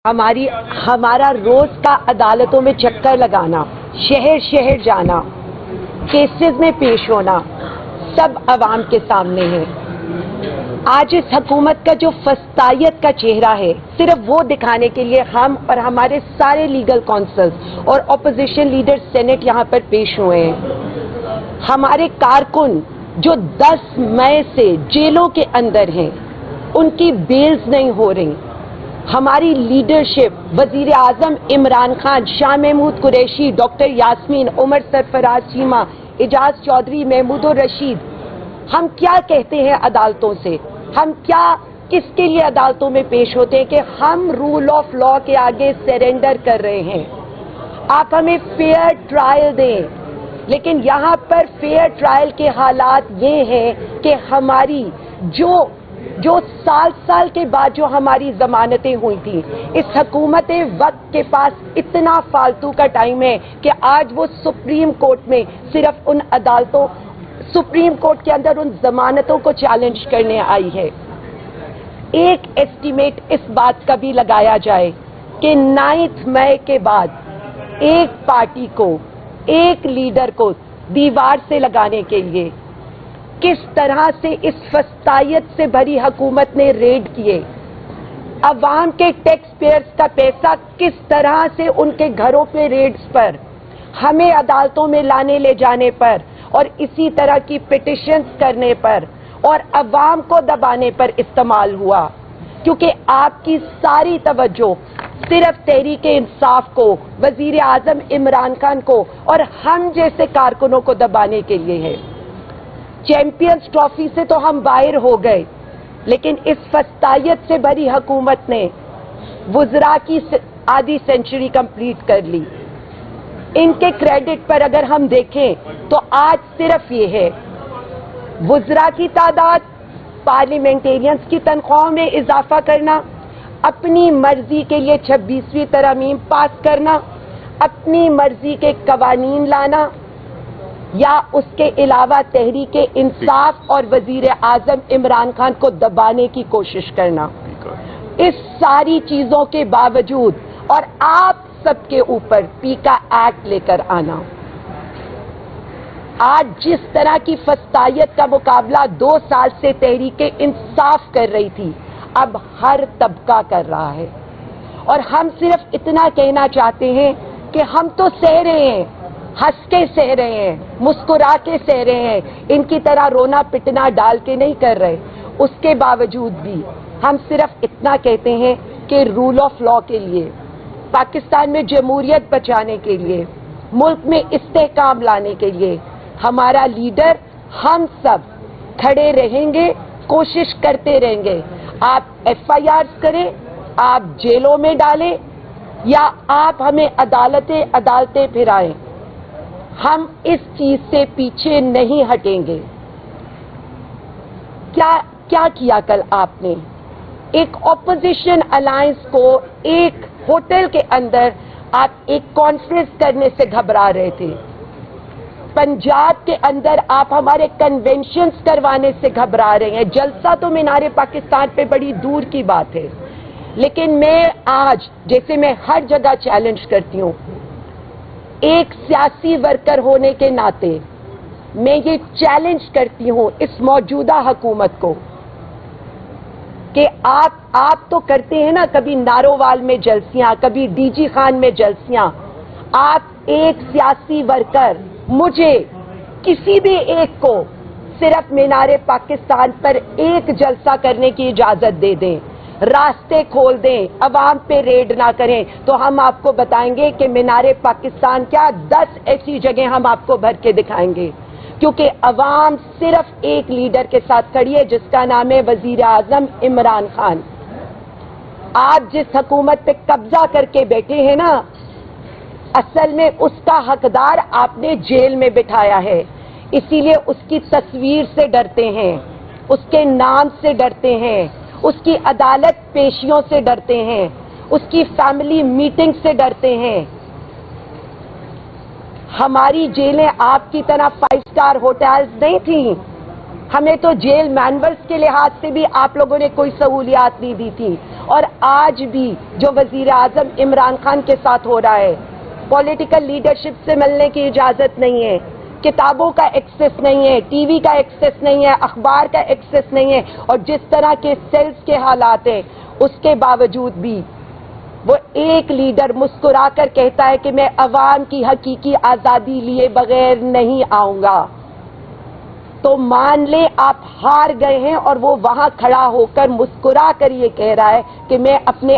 हमारा रोज का अदालतों में चक्कर लगाना, शहर शहर जाना, केसेस में पेश होना, सब अवाम के सामने है। आज इस हुकूमत का जो फस्तायत का चेहरा है, सिर्फ वो दिखाने के लिए हम और हमारे सारे लीगल काउंसिल्स और अपोजिशन लीडर सेनेट यहाँ पर पेश हुए हैं। हमारे कारकुन जो 10 मई से जेलों के अंदर हैं, उनकी बेल्स नहीं हो रही। हमारी लीडरशिप वजीर आजम इमरान खान, शाह महमूद कुरैशी, डॉक्टर यास्मीन, उमर सरफराज चीमा, एजाज चौधरी, महमूदुर रशीद, हम क्या कहते हैं अदालतों से? हम क्या किसके लिए अदालतों में पेश होते हैं कि हम रूल ऑफ लॉ के आगे सरेंडर कर रहे हैं। आप हमें फेयर ट्रायल दें, लेकिन यहाँ पर फेयर ट्रायल के हालात ये हैं कि हमारी जो साल के बाद जो हमारी जमानतें हुई थी, इस हुकूमत वक्त के पास इतना फालतू का टाइम है कि आज वो सुप्रीम कोर्ट में सिर्फ उन अदालतों, सुप्रीम कोर्ट के अंदर उन जमानतों को चैलेंज करने आई है। एक एस्टीमेट इस बात का भी लगाया जाए कि 9 मई के बाद एक पार्टी को, एक लीडर को दीवार से लगाने के लिए किस तरह से इस फस्तायत से भरी हुकूमत ने रेड किए, अवाम के टैक्स पेयर्स का पैसा किस तरह से उनके घरों पे रेड्स पर, हमें अदालतों में लाने ले जाने पर और इसी तरह की पिटिशंस करने पर और अवाम को दबाने पर इस्तेमाल हुआ, क्योंकि आपकी सारी तवज्जो सिर्फ तहरीके इंसाफ को, वजीर आजम इमरान खान को और हम जैसे कारकुनों को दबाने के लिए है। चैंपियंस ट्रॉफी से तो हम बाहर हो गए, लेकिन इस फस्तायत से भरी हुकूमत ने वुज़रा की आधी सेंचुरी कंप्लीट कर ली। इनके क्रेडिट पर अगर हम देखें तो आज सिर्फ ये है, वुज़रा की तादाद, पार्लियामेंटेरियंस की तनख्वाहों में इजाफा करना, अपनी मर्जी के लिए 26वीं तरमीम पास करना, अपनी मर्जी के कवानीन लाना, या उसके अलावा तहरीके इंसाफ और वजीर आजम इमरान खान को दबाने की कोशिश करना। इस सारी चीजों के बावजूद और आप सबके ऊपर पीका एक्ट लेकर आना, आज जिस तरह की फस्तायत का मुकाबला 2 साल से तहरीके इंसाफ कर रही थी, अब हर तबका कर रहा है। और हम सिर्फ इतना कहना चाहते हैं कि हम तो सह रहे हैं, हंस के सह रहे हैं, मुस्कुरा के सह रहे हैं, इनकी तरह रोना पिटना डाल के नहीं कर रहे। उसके बावजूद भी हम सिर्फ इतना कहते हैं कि रूल ऑफ लॉ के लिए, पाकिस्तान में जमहूरियत बचाने के लिए, मुल्क में इस्तेहकाम लाने के लिए हमारा लीडर, हम सब खड़े रहेंगे, कोशिश करते रहेंगे। आप FIRs करें, आप जेलों में डालें, या आप हमें अदालतें फिराएं, हम इस चीज से पीछे नहीं हटेंगे। क्या किया कल आपने? एक ऑपोजिशन अलायंस को एक होटल के अंदर आप एक कॉन्फ्रेंस करने से घबरा रहे थे। पंजाब के अंदर आप हमारे कन्वेंशंस करवाने से घबरा रहे हैं। जलसा तो मीनारे पाकिस्तान पे बड़ी दूर की बात है, लेकिन मैं आज, जैसे मैं हर जगह चैलेंज करती हूं, एक सियासी वर्कर होने के नाते मैं ये चैलेंज करती हूं इस मौजूदा हुकूमत को कि आप तो करते हैं ना, कभी नारोवाल में जलसियां, कभी DG खान में जलसियां। आप एक सियासी वर्कर, मुझे किसी भी एक को सिर्फ मीनारे पाकिस्तान पर एक जलसा करने की इजाजत दे दें, रास्ते खोल दें, अवाम पे रेड ना करें, तो हम आपको बताएंगे कि मीनारे पाकिस्तान क्या 10 ऐसी जगह हम आपको भर के दिखाएंगे। क्योंकि अवाम सिर्फ एक लीडर के साथ खड़ी है, जिसका नाम है वजीर आजम इमरान खान। आप जिस हुकूमत पे कब्जा करके बैठे हैं ना, असल में उसका हकदार आपने जेल में बिठाया है। इसीलिए उसकी तस्वीर से डरते हैं, उसके नाम से डरते हैं, उसकी अदालत पेशियों से डरते हैं, उसकी फैमिली मीटिंग से डरते हैं। हमारी जेलें आपकी तरह 5 स्टार होटल्स नहीं थी। ہمیں تو جیل مینورز کے لحاظ سے بھی آپ لوگوں نے کوئی سہولیات نہیں دی تھی، اور آج بھی جو وزیر اعظم عمران خان کے ساتھ ہو رہا ہے، پولیٹیکل لیڈرشپ سے ملنے کی اجازت نہیں ہے، کتابوں کا ایکسس نہیں ہے، ٹی وی کا ایکسس نہیں ہے، اخبار کا ایکسس نہیں ہے، اور جس طرح کے سیلز کے حالات ہیں اس کے باوجود بھی وہ ایک لیڈر مسکرا کر کہتا ہے کہ میں عوام کی حقیقی آزادی لیے بغیر نہیں آؤں گا، تو مان لیں آپ ہار گئے ہیں، اور وہ وہاں کھڑا ہو کر مسکرا کر یہ کہہ رہا ہے کہ میں اپنے